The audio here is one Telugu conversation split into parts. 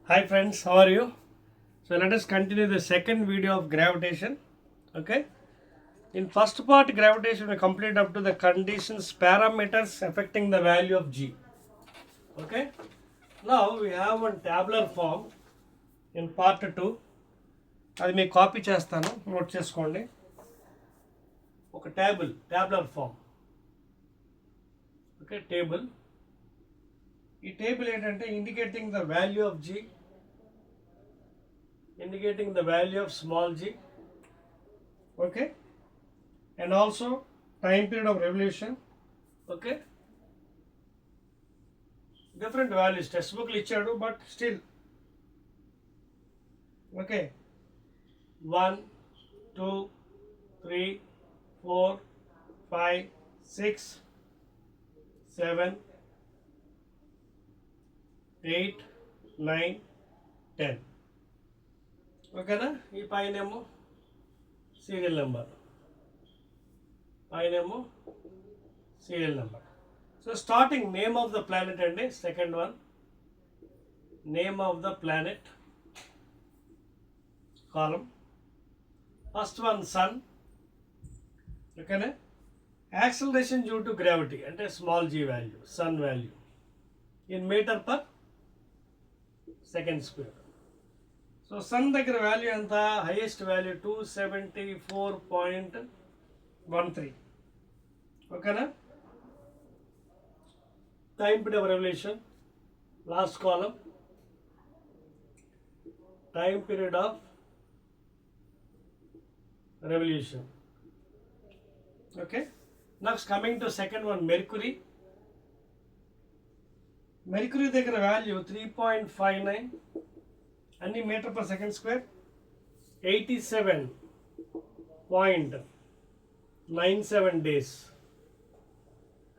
Hi friends, how are you? So let us continue the second video of gravitation. Okay. In first part gravitation we complete up to the conditions parameters affecting the value of G. Okay. Now we have one tabular form in part 2. అది మీకు కాపీ చేస్తాను, నోట్ చేసుకోండి. ఒక tabular form. Okay, table. ఈ టేబుల్ ఏంటంటే indicating the value of G, indicating the value of small g. Okay, and also time period of revolution. Okay, different values text బుక్లు ఇచ్చాడు, బట్ స్టిల్ ఓకే 1 2 3 4 5 6 7 8 9 10. ఓకేనా? ఈ పైనేమో సీరియల్ నెంబర్, పైనేమో serial number. So starting name of the planet అండి. Second one, name of the planet కాలం. First one sun. ఓకేనా? యాక్సలరేషన్ డ్యూ టు గ్రావిటీ అంటే small G value, sun value in metre per second square. So sun దగ్గర వాల్యూ ఎంత? Highest value 274.13. ఓకేనా? Time period of revolution, last కాలం, time period of revolution. Okay, next coming to second one Mercury. Mercury దగ్గర వాల్యూ 3.59, అన్ని meter per second square. 87.97 days.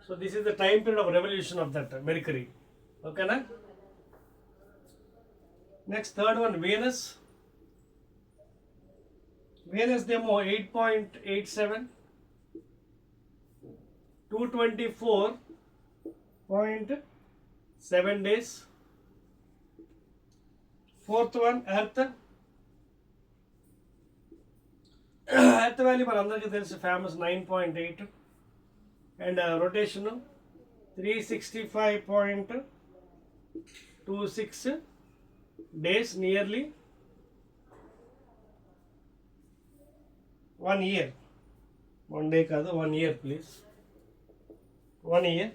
So this is the time period of revolution of that Mercury. Okay na? Next, third one, Venus. Venus demo 8.87, 224.7 days. Fourth one, Earth. Earth value మన అందరికీ తెలుసు, famous 9.8, and rotation 365.26 days, nearly 1 year. 1 day కాదు, 1 year please, 1 year.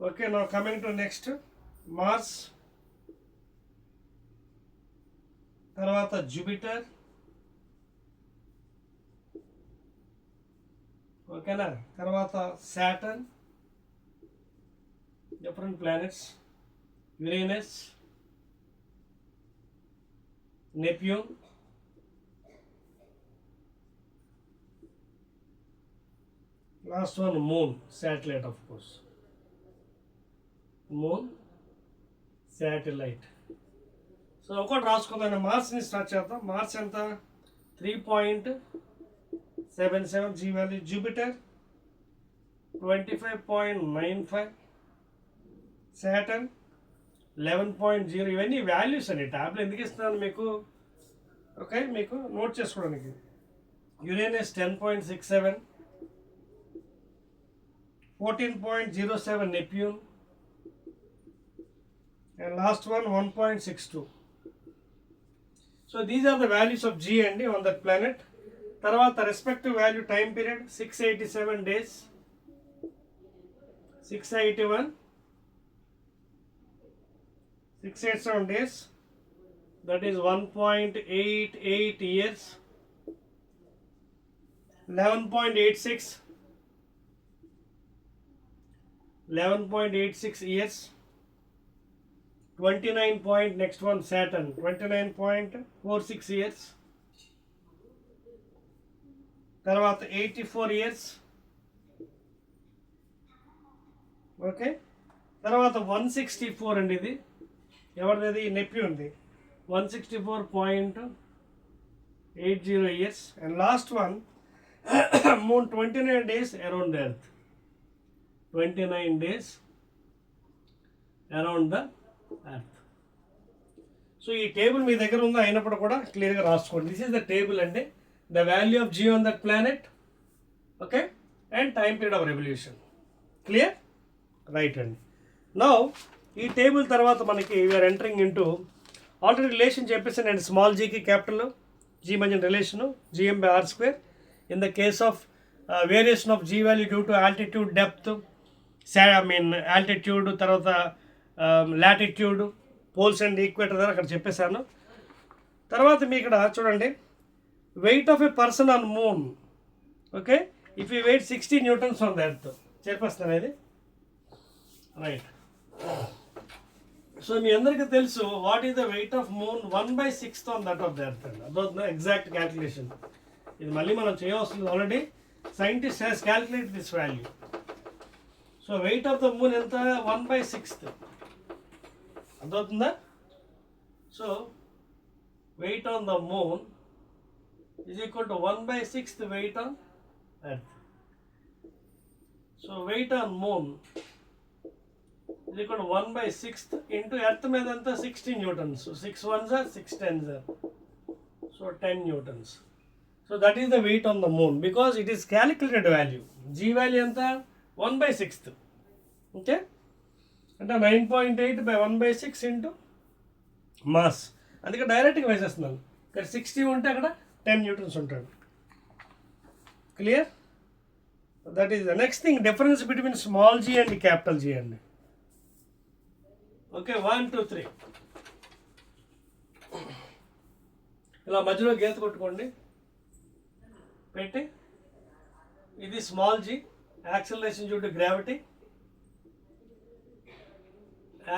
Okay, now coming to next Mars, తర్వాత జూపిటర్. ఓకేనా? తర్వాత Saturn, different planets, Uranus, Neptune, last one moon, satellite of course, moon satellite. So ఒకటి రాసుకుందాం. మార్స్ని స్టార్ట్ చేద్దాం. మార్స్ ఎంత? 3.77 జీ వాల్యూ. Jupiter 25.95, Saturn 11.0. ఇవన్నీ వాల్యూస్ అండి. ట్యాబ్లో ఎందుకు ఇస్తున్నాను మీకు? ఓకే, మీకు నోట్ చేసుకోవడానికి. Uranus 10.67, 14.07 Neptune, and last one 1.62. So these are the values of G and on that planet. తర్వాత respective value time period 687 days, 687 days, that is 1.88 years. 11.86 years. 29 point, next one Saturn 29.46 years. తర్వాత 84 years. ఓకే, తర్వాత 164 అండి. ఇది ఎవరిది? నెప్ట్యూన్ది. 164.80 years. And last one moon 29 days around earth. 29 days around the earth. So ఈ టేబుల్ మీ దగ్గర ఉందో అయినప్పుడు కూడా క్లియర్గా రాసుకోండి. దిస్ ఈస్ ద టేబుల్ అండి, the value of G on that planet, okay, and time period of revolution. Clear? Right అండి. నౌ ఈ టేబుల్ తర్వాత మనకి we are entering into already relation చెప్పేసాను అండి. స్మాల్ జీకి క్యాపిటల్ జీ మధ్య relation GM/r². In the case of variation of G value due to altitude, depth, altitude, తర్వాత లాటిట్యూడ్, పోల్స్ అండ్ ఈక్వేటర్ దగ్గర అక్కడ చెప్పేశాను. తర్వాత మీ ఇక్కడ చూడండి, weight of a person on moon, okay, if you weight 60 newtons on the earth. చెప్పేస్తాను ఇది, రైట్. సో మీ అందరికీ తెలుసు what is the weight of moon 1/6 on that of the earth అండి. అదొక ఎగ్జాక్ట్ క్యాల్కులేషన్. ఇది మళ్ళీ మనం చేయవలసింది, already scientist has calculate this value. So weight of the moon ఎంత? 1/6. అర్థమవుతుందా? So weight on the moon is equal to 1/6 weight on earth. So weight on moon is equal to 1/6 into earth మీద ఎంత? 60 newtons. So 6 ones are 6 tens are, so 10 newtons. So that is the weight on the moon because it is calculated value. G value ఎంత? 1/6. okay, అంటే 9.8 by 1/6 into mass. అందుకే డైరెక్ట్గా వేసేస్తున్నాను. ఇక్కడ 60 ఉంటే అక్కడ 10 newtons ఉంటాడు. Clear? That is the next thing, difference between small g and capital G అండి. ఓకే, 1 2 3 ఇలా మధ్యలో గీత కొట్టుకోండి పెట్టి. ఇది small g, acceleration due to gravity,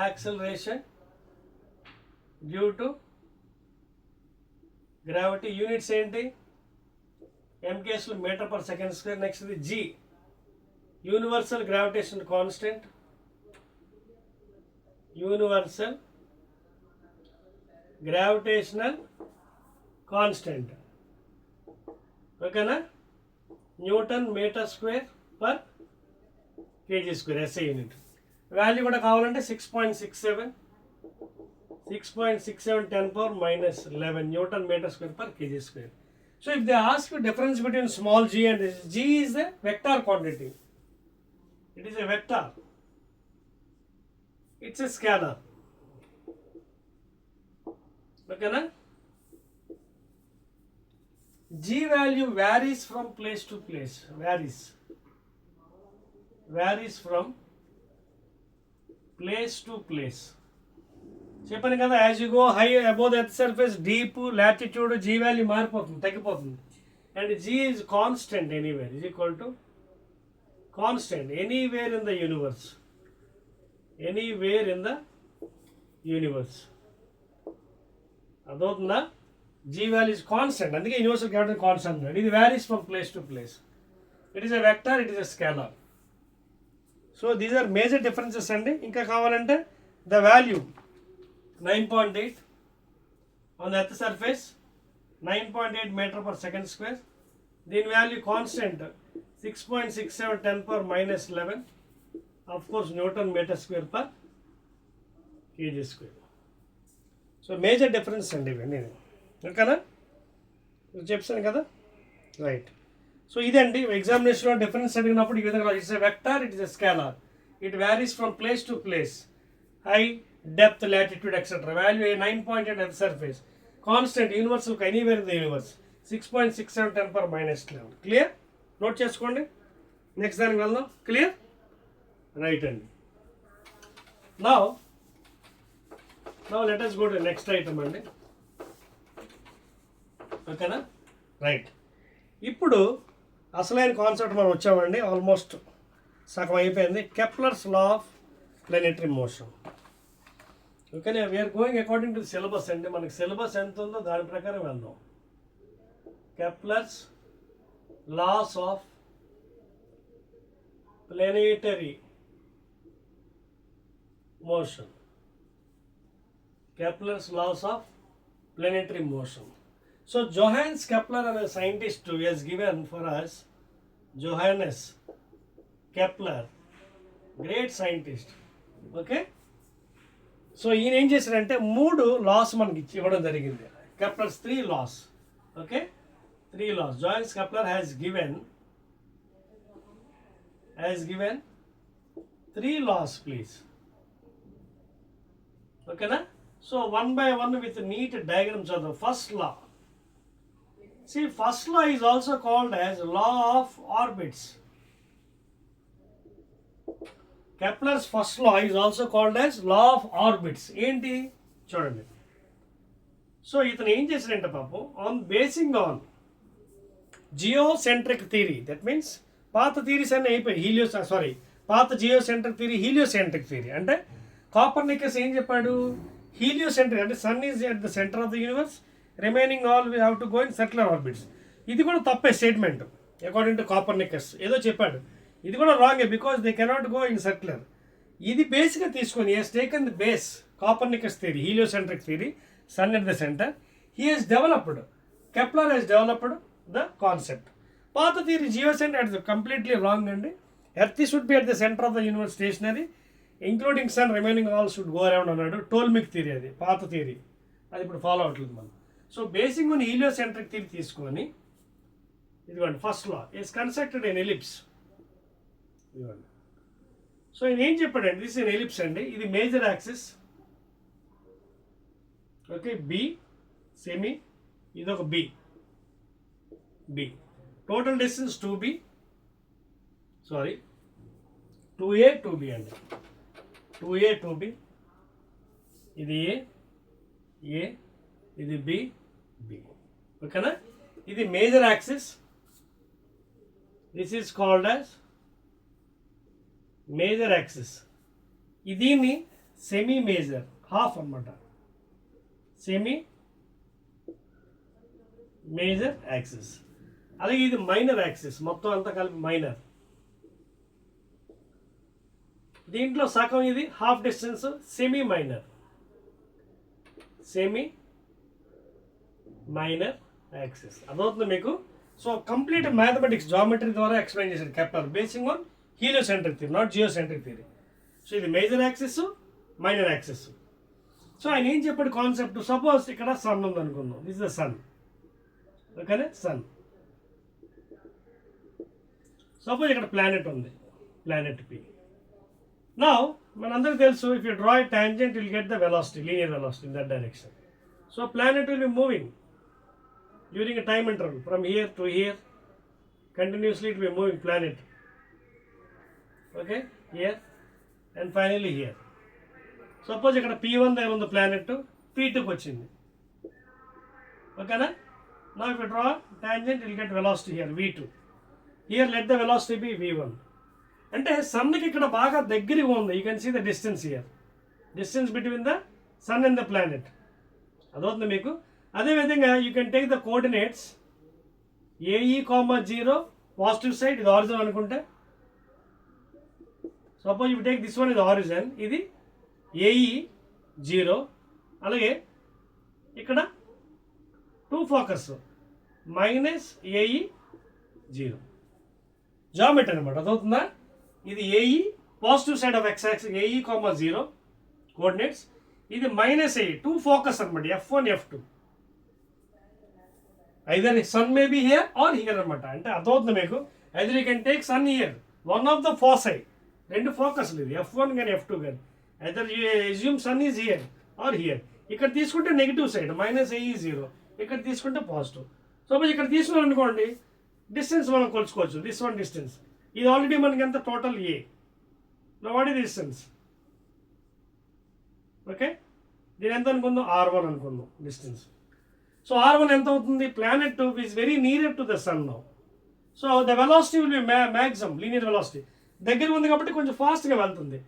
acceleration due to gravity. Units ఏంటి? MKSలో metre per second square. Next ఇది G, universal gravitation constant, universal gravitational constant, ఓకేనా? Newton metre square per KG square, SI unit. Value కూడా కావాలంటే 6.67 10 power minus 11 Newton meter square per kg square. So if they ask you difference between small g and this, g is a vector quantity. It is a vector. It's a scalar. Okay na? G value varies from place to place. Varies from place to place. చెప్పాను కదా, as you go high above the earth surface, deep, latitude, G value మారిపోతుంది, తగ్గిపోతుంది. And G is constant anywhere, is equal to constant anywhere in the universe. అర్థమవుతుందా? G వాల్యూ ఈజ్ కాన్స్టెంట్, అందుకే యూనివర్సల్ గ్రావిటీ కాన్స్టెంట్. ఇది varies from place to place. It is a vector, it is a scalar. So these are major differences అండి. ఇంకా కావాలంటే the value 9.8 on the earth surface, 9.8 meter per second square. దీని value constant 6.67 10 power minus 11, of course Newton meter square per kg square. So major difference అండి ఇవన్నీ, ఓకేనా? చెప్పాను కదా, రైట్. సో ఇదండి ఎగ్జామినేషన్లో డిఫరెన్స్ అడిగినప్పుడు ఈ విధంగా, it's a vector, it is a scalar, it varies from place to place, high, depth, latitude, etc. Value 9.8 at the surface. Constant, universal, anywhere in the universe. 6.67 10 power minus 11. Clear? Note చేసుకోండి. నెక్స్ట్ దానికి వెళ్దాం. క్లియర్? రైట్ అండి. Now let us go to next item అండి. ఓకేనా? రైట్. ఇప్పుడు అసలైన కాన్సెప్ట్ మనం వచ్చామండి. ఆల్మోస్ట్ సగం అయిపోయింది. Kepler's law of planetary motion. ఓకేనా? We are going according to syllabus అండి. మనకి సిలబస్ ఎంత ఉందో దాని ప్రకారం వెళ్దాం. Kepler's laws of planetary motion. Kepler's laws of planetary motion. So Johannes Kepler, a scientist who has given for us, Johannes Kepler, great scientist. Okay, so ఈయన ఏం చేశాడంటే 3 లాస్ మనకి ఇవ్వడం జరిగింది. Kepler's 3 laws. Okay, 3 laws. Johannes Kepler has given 3 laws, please. Okay na? So one by one with neat diagrams of the first law. See, first law is also called as law of orbits. Kepler's first law is also called as law of orbits. ఏంటి చూడండి. సో ఇతను ఏం చేశాడంటే పాపం basing on geocentric theory, that means పాత థియరీస్ అన్నీ అయిపోయి పాత జియోసెంట్రిక్ థియరీ, హీలియోసెంట్రిక్ థియరీ. అంటే కాపర్నికస్ ఏం చెప్పాడు, హీలియోసెంట్రిక్ అంటే sun is at the centre of the universe, remaining all we have to go in circular orbits. ఇది కూడా తప్పే స్టేట్మెంట్ అకార్డింగ్ టు కాపర్నికస్. ఏదో చెప్పాడు, ఇది కూడా రాంగే, because they cannot go in circular. ఇది బేస్గా తీసుకొని he has taken the base Copernicus theory, heliocentric theory, sun at the centre. He has developed, Kepler has developed the concept. పాత theory geocentric at completely wrong అండి. Earth should be at the centre of the universe stationary, including sun, remaining all should go around అన్నాడు. టోల్మిక్ థియరీ, అది పాత థియరీ, అది ఇప్పుడు ఫాలో అవ్వట్లేదు మనం. సో బేసిక్ ఉన్న హీలియోసెంట్రిక్ థియరీ తీసుకొని ఇదిగోండి first law is constructed in ellipse. ఇదిగోండి. సో ఇది ఏం చెప్పాడండి, దిస్ ఇన్ ఎలిప్స్ అండి, ఇది major axis. Okay, B semi, ఇది ఒక B, total distance 2b, sorry 2a 2b అండి, 2a 2b, ఇది a, ఇది b, ఓకేనా. ఇది major axis, this is called as major axis. దీన్ని సెమీ మేజర్ హాఫ్ అన్నమాట, సెమీ మేజర్ యాక్సిస్. అలాగే ఇది మైనర్ యాక్సిస్, మొత్తం అంతా కలిపి మైనర్. దీంట్లో సగం ఇది half distance semi minor, axis. అదవుతుంది మీకు. సో కంప్లీట్ మ్యాథమెటిక్స్ జామెట్రీ ద్వారా ఎక్స్ప్లెయిన్ చేశాడు Kepler, basing on heliocentric theory, not geocentric theory. So ఇది major axis, minor axis. So ఆయన ఏం చెప్పాడు కాన్సెప్ట్, సపోజ్ ఇక్కడ సన్ ఉంది అనుకుందాం, దిస్ ఇస్ ద సన్. ఓకేనా, సన్. సపోజ్ ఇక్కడ ప్లానెట్ ఉంది, ప్లానెట్ పి. నౌ మనందరికీ తెలుసు, if you draw a tangent will get the velocity, linear velocity in that direction. So planet will be moving during a time interval from here to hear, continuously it will be moving planet. Okay, here and finally here. Suppose ఇక్కడ P1 దగ్గర ఉంది ప్లానెట్, P2కి వచ్చింది. ఓకేనా. Now if you draw tangent, you will get velocity here v2. Here let the velocity be v1. అంటే సన్కి ఇక్కడ బాగా దగ్గరగా ఉంది. You can see the distance here, distance between the sun and the planet. అదవుతుంది మీకు. అదేవిధంగా you can take the coordinates AE, 0 positive side, ఇది ఆరిజిన్ అనుకుంటే. Suppose you take this one ఇది ఆరిజిన్, ఇది AE 0. అలాగే ఇక్కడ 2 ఫోకస్ -AE 0 జామెట్రీ అనమాట. అదవుతుందా. ఇది AE positive side of x axis, AE, 0 coordinates. ఇది -AE 2 ఫోకస్ అనమాట, F1 F2. Either sun may be here or here అనమాట. అంటే అర్థమవుతుంది మీకు. Either you can take sun here, one of the foci, 2 ఫోకస్లు ఇది, F1 కానీ F2 కానీ. Either you assume sun is here or here. ఇక్కడ తీసుకుంటే నెగిటివ్ సైడ్ -AE 0, ఇక్కడ తీసుకుంటే పాజిటివ్. సపోజ్ ఇక్కడ తీసుకున్నాం అనుకోండి, డిస్టెన్స్ మనం కొలుచుకోవచ్చు. దిస్ వన్ డిస్టెన్స్, ఇది ఆల్రెడీ మనకి ఎంత టోటల్ A. నా వాట్ ఈస్ డిస్టెన్స్. ఓకే, దీని ఎంత అనుకుందాం, R1 అనుకుందాం డిస్టెన్స్. సో R1 ఎంత అవుతుంది, planet is very near to the sun now. So the velocity will be maximum linear velocity. దగ్గర ఉంది కాబట్టి కొంచెం ఫాస్ట్గా వెళ్తుంది.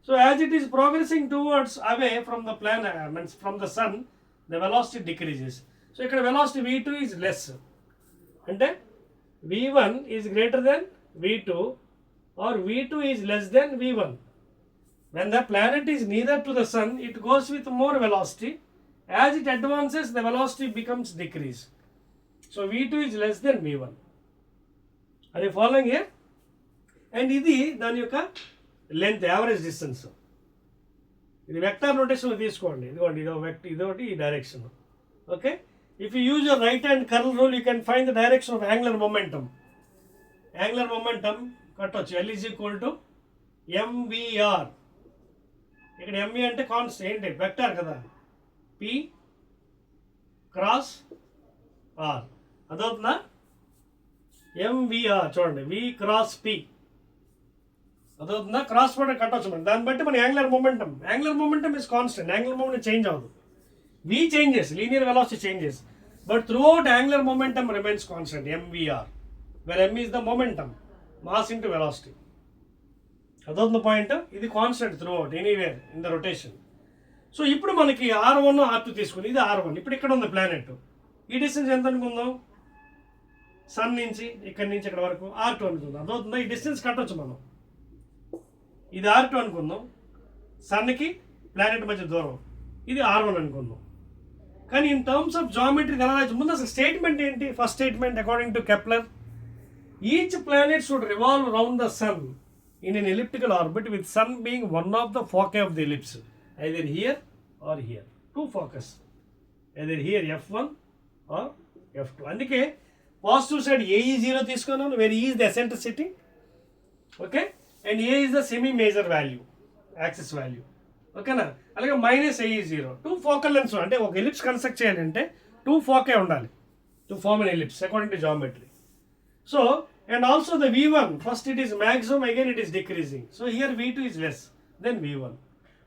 So as it is progressing towards away from the planet, means from the sun, the velocity decreases. So ఇక్కడ వెలాసిటీ v2 ఈజ్ లెస్, అంటే v1 is greater than v2 or v2 is less than v1. When the planet is nearer to the sun, it goes with more velocity. As it advances, the velocity becomes decrease. So v2 is less than v1. Are you following here? And ఇది దాని యొక్క లెంత్, యావరేజ్ డిస్టెన్స్. ఇది వెక్టార్ నోటేషన్ తీసుకోండి, ఇదిగోండి ఇదొకటి ఈ direction. Okay, if you use your right hand curl rule you can find the direction of angular momentum. Angular momentum కట్టొచ్చు L is equal to MVR. ఇక్కడ MV అంటే కాన్స్టెంట్, ఏంటి వెక్టార్ కదా, P క్రాస్ R. అదవుతుందా? MVR చూడండి, V క్రాస్ P అదవుతుందా? క్రాస్ ప్రోడక్ట్ కట్టవచ్చు మనం. దాన్ని బట్టి మన angular momentum is constant. Angular momentum change అవ్వదు. V changes, linear velocity changes, but throughout angular momentum remains constant, MVR, where M is the momentum, mass into velocity. That's the point. This is constant throughout, anywhere in the rotation. So, ఇప్పుడు మనకి R1 R2 తీసుకుని, ఇది R1. ఇప్పుడు ఇక్కడ ఉంది ప్లానెట్. ఈ డిస్టెన్స్ ఎంత అనుకుందాం? సన్ నుంచి ఇక్కడ నుంచి ఇక్కడ వరకు R2 అనుకుందాం. అదవుతుందా? ఈ డిస్టెన్స్ కట్టవచ్చు మనం. ఇది R2 అనుకుందాం, సన్కి ప్లానెట్ మధ్య దూరం. ఇది R1 అనుకుందాం. కానీ ఇన్ టర్మ్స్ ఆఫ్ జామెట్రీ ఎలా రాయొచ్చు? ముందు అసలు స్టేట్మెంట్ ఏంటి? First statement according to Kepler, each planet should revolve round the sun in an elliptical orbit with sun being one of the foci of the ellipse, either here or here. Two focus, either here F1 or F2. అందుకే పాజిటివ్ సైడ్ ఏ ఈ 0 తీసుకున్నాను, where is the eccentricity. Okay, and A is the semi major value, axis value. ఓకేనా? అలాగే -AE0. 2 ఫోకల్ లెన్స్, అంటే ఒక ఎలిప్స్ కన్స్ట్రక్ట్ చేయాలంటే 2 ఫోకే ఉండాలి to form an ellipse according to geometry. So and also the V1, first it is maximum, again it is decreasing. So here V2 is less than V1.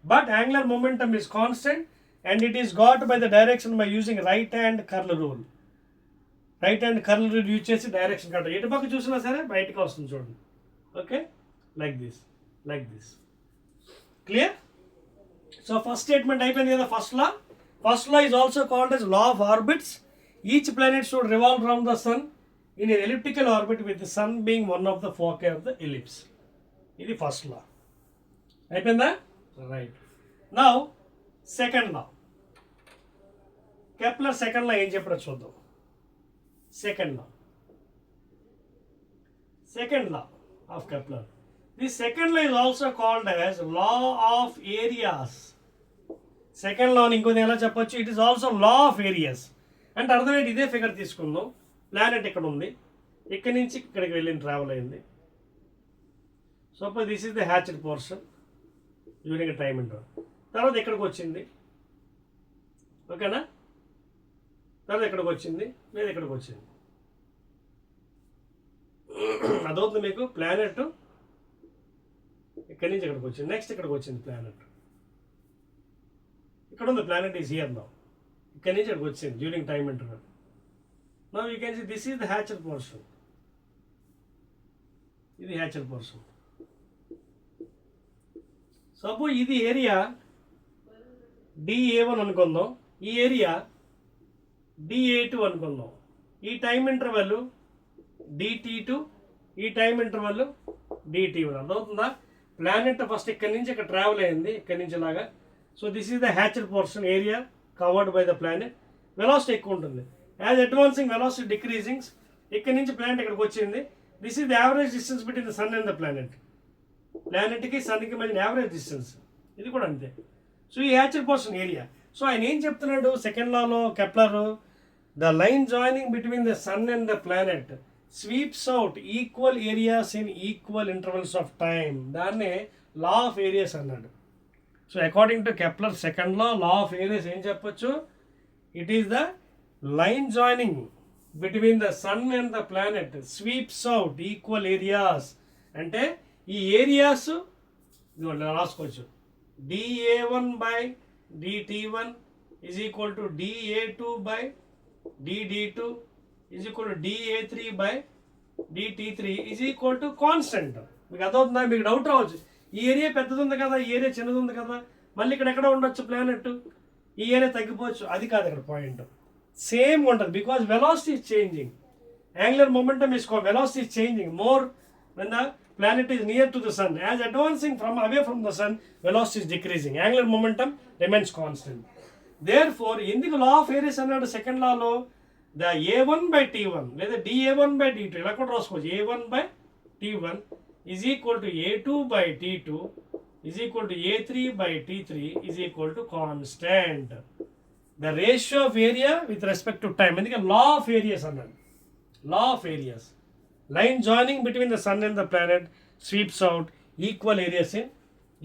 But angular momentum is constant and it is got by the direction by using right hand curl rule. Right hand curl rule use చేసి డైరెక్షన్ కట్ట ఎటు పక్క చూసినా సరే బయటకు వస్తుంది చూడండి. Okay, like this. Clear? So first statement అయిపోయింది కదా. First law is also called as law of orbits. Each planet should revolve around the sun in an elliptical orbit with the sun being one of the foci of the ellipse. ఇది ఫస్ట్ లా అయిపోయిందా? Right. Now second law, Kepler second law ఏం చెప్పాడో చూద్దాం. Second law of Kepler. The second law is also called as law of areas. Second లాని ఇంకొంచెం ఎలా చెప్పొచ్చు? It is also law of areas. అంటే అర్థమైంది, ఇదే ఫిగర్ తీసుకుందాం. ప్లానెట్ ఇక్కడ ఉంది, ఇక్కడి నుంచి ఇక్కడికి వెళ్ళిన ట్రావెల్ అయింది. Suppose this is the hatched portion during time inter. తర్వాత ఇక్కడికి వచ్చింది, ఓకేనా? తర్వాత ఇక్కడికి వచ్చింది, లేదా ఇక్కడికి వచ్చింది. అదవుతుంది మీకు. ప్లానెట్ ఇక్కడి నుంచి ఇక్కడికి వచ్చింది, నెక్స్ట్ ఇక్కడికి వచ్చింది ప్లానెట్. ఇక్కడ ఉంది ప్లానెట్ ఈజ్ హియర్ నౌ. ఇక్కడి నుంచి ఇక్కడికి వచ్చింది during time interval. Now you can see this is the hatched portion. ఇది హ్యాచ్డ్ పోర్షన్. సపోజ్ ఇది ఏరియా DA1 అనుకుందాం, ఈ ఏరియా DA2 అనుకుందాం. ఈ టైం ఇంటర్వెల్ DT2, ఈ టైం ఇంటర్వెల్ DT1. అర్థమవుతుందా? ప్లానెట్ ఫస్ట్ ఇక్కడి నుంచి ఇక్కడ ట్రావెల్ అయింది, ఇక్కడి నుంచి లాగా. So this is the hatched portion, area covered by the planet. Velocity ఎక్కువ ఉంటుంది. As advancing velocity decreasing. ఇక్కడి నుంచి ప్లానెట్ ఇక్కడికి వచ్చింది. This is the average distance between the sun and the planet. ప్లానెట్కి సన్కి మధ్య యావరేజ్ డిస్టెన్స్. ఇది కూడా అంతే. సో ఈ హ్యాచ్డ్ పోర్షన్ ఏరియా. సో ఆయన ఏం చెప్తున్నాడు సెకండ్ లాలో Kepler? The line joining between the sun and the planet sweeps out equal areas in equal intervals of time. దాన్నే లా ఆఫ్ ఏరియాస్ అన్నాడు. So according to Kepler second law of areas ఏం చెప్పొచ్చు? It is the line joining between the sun and the planet sweeps out equal areas. అంటే ఈ ఏరియాస్ రాసుకోవచ్చు. DA1 by DT1 is equal to DA2 by DD2 is equal to DA3 by DT3 is equal to constant. మీకు అర్థమవుతుందా? మీకు డౌట్ రావచ్చు, ఈ ఏరియా పెద్దది ఉంది కదా, ఈ ఏరియా చిన్నది ఉంది కదా, మళ్ళీ ఇక్కడ ఎక్కడ ఉండొచ్చు ప్లానెట్, ఈ ఏరియా తగ్గిపోవచ్చు. అది కాదు ఇక్కడ పాయింట్. సేమ్ ఉంటుంది. Because velocity is changing. Angular momentum is called velocity is changing more when the planet is near to the sun. As advancing from away from the sun, velocity is decreasing. Angular momentum remains constant. Therefore, ఎందుకు లా ఆఫ్ ఏరియాస్ అన్నాడు second Lalo? The A1 by T1 లేదా DA1 by D2 ఇలా కూడా రాసుకోవచ్చు. A1 by T1 is equal to A2 by T2 is equal to A3 by T3 is equal to constant. The ratio of area with respect to time. ఎందుకంటే law of areas అన్నాడు. Law of areas. Line joining between the sun and the planet sweeps out equal areas in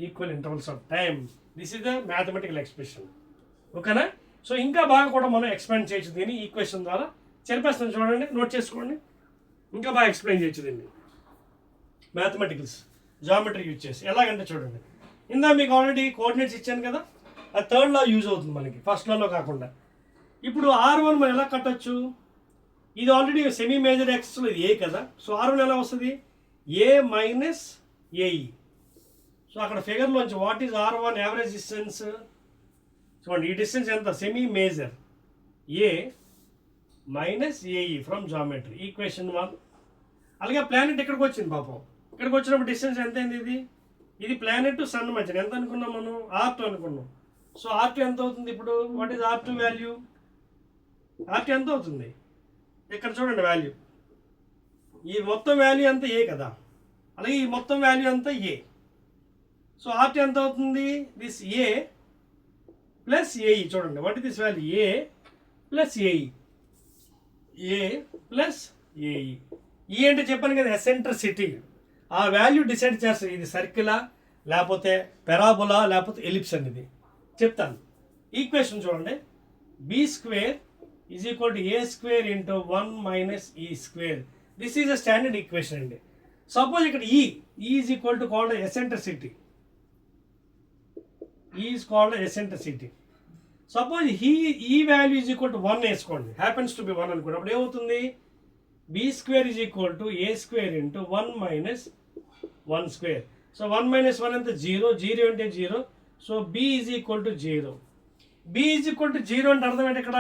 equal intervals of time. This is the mathematical expression. ఓకేనా? సో ఇంకా బాగా కూడా మనం ఎక్స్ప్లెయిన్ చేయొచ్చు దీన్ని ఈక్వేషన్ ద్వారా. చెప్పేస్తాను చూడండి, నోట్ చేసుకోండి. ఇంకా బాగా ఎక్స్ప్లెయిన్ చేయొచ్చు దీన్ని మ్యాథమెటికల్స్ జామెట్రీ యూజ్ చేసి. ఎలాగంటే చూడండి, ఇందా మీకు ఆల్రెడీ కోఆర్డినేట్స్ ఇచ్చాను కదా, అది థర్డ్ లా యూజ్ అవుతుంది మనకి, ఫస్ట్ లాలో కాకుండా. ఇప్పుడు R1 మనం ఎలా కట్టచ్చు? ఇది ఆల్రెడీ సెమీ మేజర్ యాక్సిస్లో ఇది ఏ కదా, సో R1 ఎలా వస్తుంది? A minus A E. సో అక్కడ ఫిగర్లోంచి what is R1 average distance చూడండి. ఈ డిస్టెన్స్ ఎంత? Semi major A minus A E from geometry, equation 1. అలాగే ప్లానెట్ ఇక్కడికి వచ్చింది పాపం. ఇక్కడికి వచ్చినప్పుడు డిస్టెన్స్ ఎంత అయింది? ఇది ప్లానెట్ టు సన్ మధ్యన ఎంత అనుకున్నాం మనం? R2 అనుకున్నాం. సో R2 ఎంత అవుతుంది ఇప్పుడు? What is R2 value? R2 ఎంత అవుతుంది? ఇక్కడ చూడండి వాల్యూ. ఈ మొత్తం వాల్యూ అంతా ఏ కదా, అలాగే ఈ మొత్తం వాల్యూ అంతా ఏ. సో R2 ఎంత అవుతుంది? This A plus A E. చూడండి, what is this value? A plus A E. A plus A E. ఈ అంటే చెప్పాను కదా ఎసెంట్రిసిటీ. ఆ వాల్యూ డిసైడ్ చేస్తారు ఇది సర్కిలా లేకపోతే పెరాబోలా లేకపోతే ఎలిప్స్ అనేది చెప్తాను. ఈక్వేషన్ చూడండి. B square is equal to A square into 1 minus E square. This is a standard equation అండి. సపోజ్ ఇక్కడ E is equal to called eccentricity. Is called eccentricity. Suppose ఈ వాల్యూ ఈజ్ ఈక్వల్ టు 1 వేసుకోండి, హ్యాపెన్స్ టు బి 1 అనుకోండి. అప్పుడు ఏమవుతుంది? B square is equal to A square into 1 minus 1 square. So 1 minus 1 అంటే 0, 0 అంటే 0. So B is equal to 0. B is equal to 0 అంటే అర్థం ఏంటి? ఇక్కడ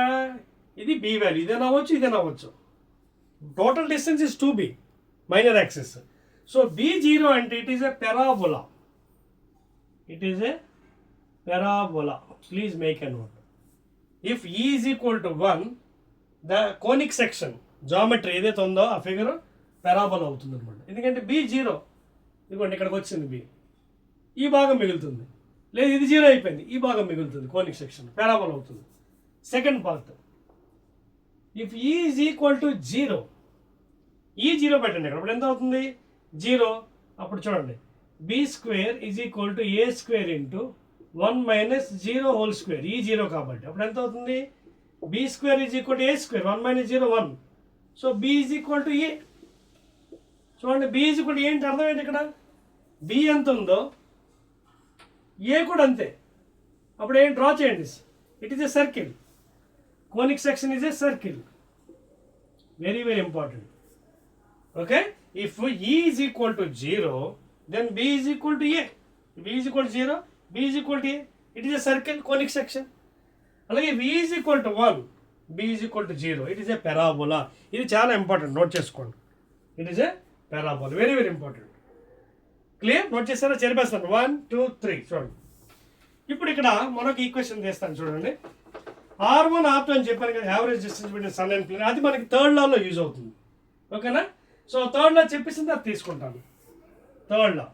ఇది బి వాల్యూ, ఇదేనా అవ్వచ్చు, ఇదేనా అవ్వచ్చు. Total distance is 2b minor axis. So b0 అంటే it is a parabola. It is a parabola. Please make a note. If E is equal to 1, the conic section geometry ఏదైతే ఉందో ఆ ఫిగర్ పెరాబోలా అవుతుంది అనమాట. ఎందుకంటే b0 ఇదిగోండి ఇక్కడికి వచ్చింది బి, ఈ భాగం మిగులుతుంది. లేదు ఇది 0 అయిపోయింది, ఈ భాగం మిగులుతుంది. కోనిక్ సెక్షన్ పెరాబోలా అవుతుంది. Second part, if E is equal to 0, ఈ 0 పెట్టండి ఇక్కడ. అప్పుడు ఎంత అవుతుంది? 0. అప్పుడు చూడండి, B square is equal to A square into 1 minus 0 whole square. E 0 కాబట్టి అప్పుడు ఎంత అవుతుంది? B square is equal to A square, 1 minus 0 1. So B is equal to A. చూడండి, B is equal to A అంటే అర్థం ఏంటి? ఇక్కడ బి ఎంత ఉందో ఏ కూడా అంతే. అప్పుడు ఏం డ్రా చేయండి? It is a circle. Conic section is a circle. Very very important. Okay, if E is equal to 0, then B is equal to A. B is equal to 0, B is equal to A. It is a circle, conic section. అలాగే B is equal to 1, B is equal to 0. It is a parabola. ఇది చాలా ఇంపార్టెంట్, నోట్ చేసుకోండి. It is a parabola, very very important. Clear? Note చేస్తారా? చెరిపేస్తాను. 1 2 3 చూడండి. ఇప్పుడు ఇక్కడ మనకు ఈక్వేషన్ తీస్తాను చూడండి. R1 R2 అని చెప్పాను కదా, average distance between sun and planet. అది మనకి థర్డ్ లాలో యూజ్ అవుతుంది. ఓకేనా? సో థర్డ్ లా చెప్పేసింది అది తీసుకుంటాను. Third law.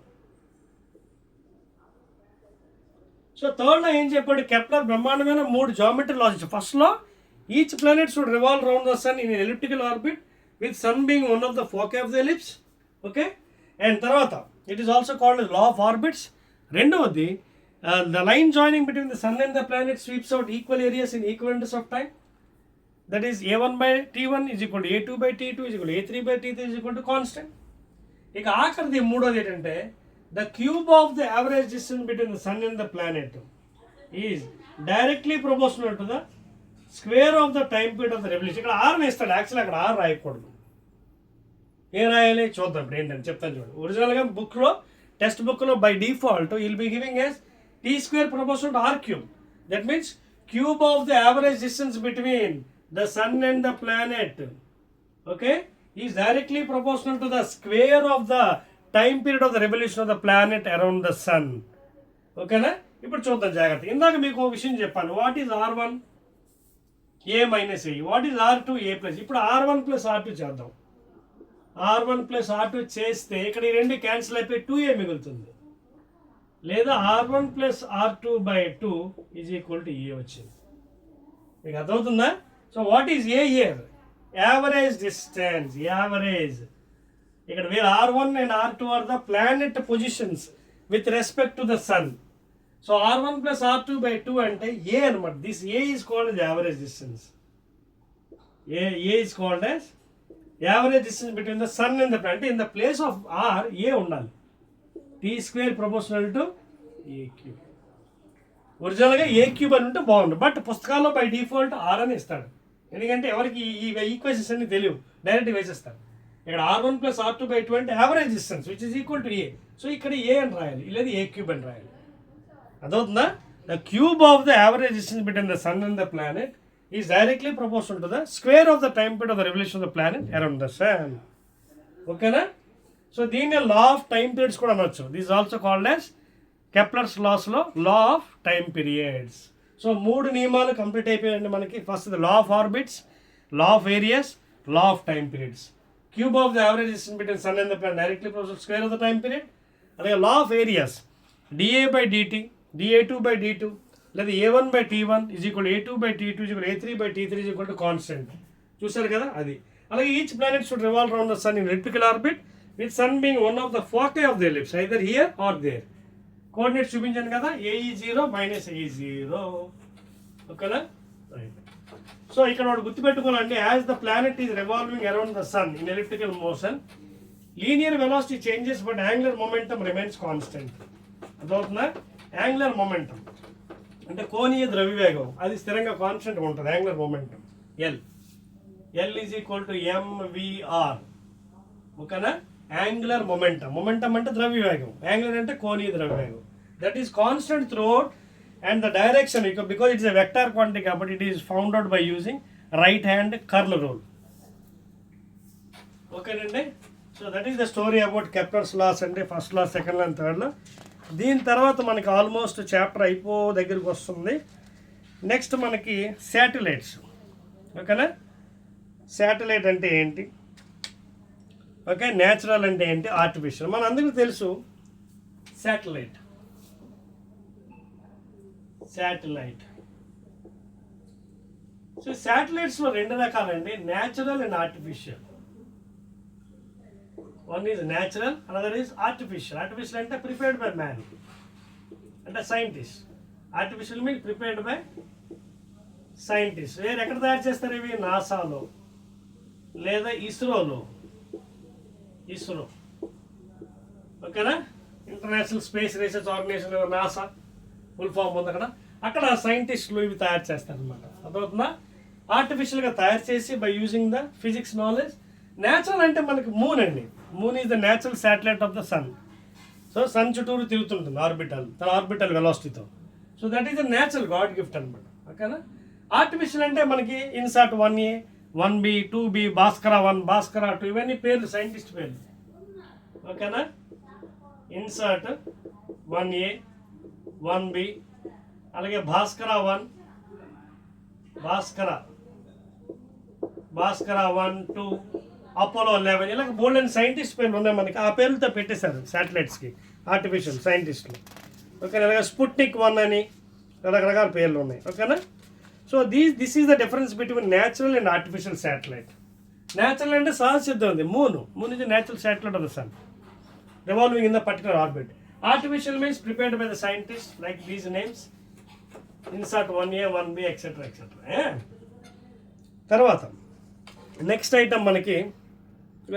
So third law ఏం చెప్పాడు? కెప్లర్ బ్రహ్మాండమైన 3 జామెట్రీ లాస్ ఇచ్చాడు. ఫస్ట్ లో each planet should revolve round the sun in elliptical orbit with sun being one of the focus of the ellipse. Okay, and తర్వాత it is also called law of orbits. రెండవది, the line joining between the sun and the planet sweeps out equal areas in equal intervals of time. That is A1 by T1 is equal to A2 by T2 is equal to A3 by T3 is equal to constant. ఇక ఆఖరిది మూడోది ఏంటంటే the cube of the average distance between the sun and the planet is directly proportional to the square of the time period of the revolution. ఇక్కడ R వేస్తాడు, యాక్చువల్లీ అక్కడ R రాయకూడదు. ఏం రాయాలి చూద్దాం ఇప్పుడు ఏంటని చెప్తాను చూడండి. ఒరిజినల్గా బుక్లో టెక్స్ట్ బుక్లో by default will be giving S T square proportional to R cube. That means cube of the average distance between the sun and the planet, okay, is directly proportional to the square of the time period of the revolution of the planet around the sun. ఓకేనా? ఇప్పుడు చూద్దాం జాగ్రత్త. ఇందాక మీకు ఒక విషయం చెప్పాను. What is R1? A minus A. What is R2? A plus. ఇప్పుడు R1 ప్లస్ R2 చేద్దాం. R1 ప్లస్ R2 చేస్తే ఇక్కడ ఈ రెండు క్యాన్సిల్ అయిపోయి 2A మిగులుతుంది. లేదా R1 plus R2/2 is equal to A వచ్చింది. మీకు అర్థమవుతుందా? So what is A here? Average distance, average. ఇక్కడ వీళ్ళు R1 and R2 are the planet positions with respect to the sun. So R1 plus R2/2 అంటే ఏ అనమాట. This A is called as average distance. A is called as average distance between the sun and the planet. In the place of R A ఉండాలి. T² proportional to A cube. ఒరిజినల్గా ఏ క్యూబ్ అని ఉంటే బాగుండు, బట్ పుస్తకాల్లో బై డిఫాల్ట్ ఆర్ అని ఇస్తాడు. ఎందుకంటే ఎవరికి ఈ ఈక్వేషన్స్ అన్ని తెలియవు, డైరెక్ట్ వేసేస్తారు. ఇక్కడ R1 ప్లస్ R2/2 అంటే average distance which is equal to A. So ఇక్కడ ఏ అని రాయాలి, లేదా ఏ క్యూబ్ అని రాయాలి. అదవుతుందా? The cube of the average distance between the sun and the planet is directly proportional to the square of the time period of the revolution of the planet around the sun. ఓకేనా? సో దీన్ని లా ఆఫ్ టైమ్ పీరియడ్స్ కూడా అనొచ్చు. This also called as Kepler's లాస్లో law of time periods. So 3 నియమాలు కంప్లీట్ అయిపోయాయండి మనకి. First law of orbits, law of areas, law of time periods. Cube of the average distance between sun and the planet directly proportional square of the time period. అలాగే law of areas dA/dt, dA2/d2 లేదా A1/T1 is equal A2/T2 is equal A3/T3 is equal to constant. చూసారు కదా అది. అలాగే each planet should revolve around the sun in elliptical orbit with sun being one of the foci of the ellipse either here or there. Coordinates చూపించాను కదా, AE0 - AE0. ఓకేనా? రైట్. సో ఇక్కడ వాడు గుర్తుపెట్టుకోవాలంటే as the planet is revolving around the sun in elliptical motion, linear velocity changes but angular momentum remains constant. అదవుతుందా? యాంగులర్ మొమెంటం అంటే కోణీయ ద్రవ్యవేగం అది స్థిరంగా కాన్స్టెంట్గా ఉంటుంది. Angular momentum L is equal to mvr. ఓకేనా? యాంగులర్ మొమెంటం, మొమెంటం అంటే ద్రవ్యవేగం, యాంగులర్ అంటే కోణీయ ద్రవ్యవేగం. That is constant throughout and the direction because it's a vector quantity కాబట్టి it is found out by using right hand curl rule. ఓకేనండి? So that is the story about Kepler's laws అంటే first law, second law, third law. దీని తర్వాత మనకి ఆల్మోస్ట్ చాప్టర్ దగ్గరికి వస్తుంది. నెక్స్ట్ మనకి శాటిలైట్స్. ఓకేనా? శాటిలైట్ అంటే ఏంటి, ఓకే, న్యాచురల్ అంటే ఏంటి, ఆర్టిఫిషియల్. మన అందరికీ తెలుసు శాటిలైట్. సో శాటిలైట్స్లో 2 రకాలండి, natural and artificial. One is natural, another is artificial. Artificial అంటే ప్రిపేర్డ్ బై మ్యాన్, అంటే scientist. Artificial means prepared by scientist. వేరే ఎక్కడ తయారు చేస్తారు ఇవి? నాసాలో లేదా ఇస్రో. ఓకేనా? International space research organisation, NASA full form ఉంది అక్కడ సైంటిస్టులు ఇవి తయారు చేస్తారనమాట. అర్థమవుతుందా? ఆర్టిఫిషియల్గా తయారు చేసి by using the physics knowledge. Natural అంటే మనకి మూన్ అండి. Moon is the natural satellite of the sun. So sun చుట్టూరు తిరుగుతుంటుంది తన ఆర్బిటల్ వెలాసిటీతో. So that is the natural god gift అనమాట. ఓకేనా? ఆర్టిఫిషియల్ అంటే మనకి INSAT 1A, 1B, 2B, Bhaskara 1, Bhaskara 2 ఇవన్నీ పేర్లు, సైంటిస్ట్ పేర్లు. ఓకేనా? ఇన్సాట్ 1A, 1B, అలాగే భాస్కర 1, భాస్కర 1, 2, అపోలో 11 ఇలా బోల్డెన్ సైంటిస్ట్ పేర్లు ఉన్నాయి మనకి. ఆ పేర్లతో పెట్టేశారు శాటిలైట్స్కి ఆర్టిఫిషియల్ సైంటిస్టులు. ఓకేనా? అలాగే స్పుట్నిక్ 1 అని రకరకాల పేర్లు ఉన్నాయి. ఓకేనా? So this is the difference between natural and artificial satellite. Natural అంటే సహసిద్ధం ఉంది. Moon is the natural satellite of the sun revolving in the particular orbit. Artificial means prepared by the scientists like these names, insert 1A, 1B, etc. తర్వాత నెక్స్ట్ ఐటమ్ మనకి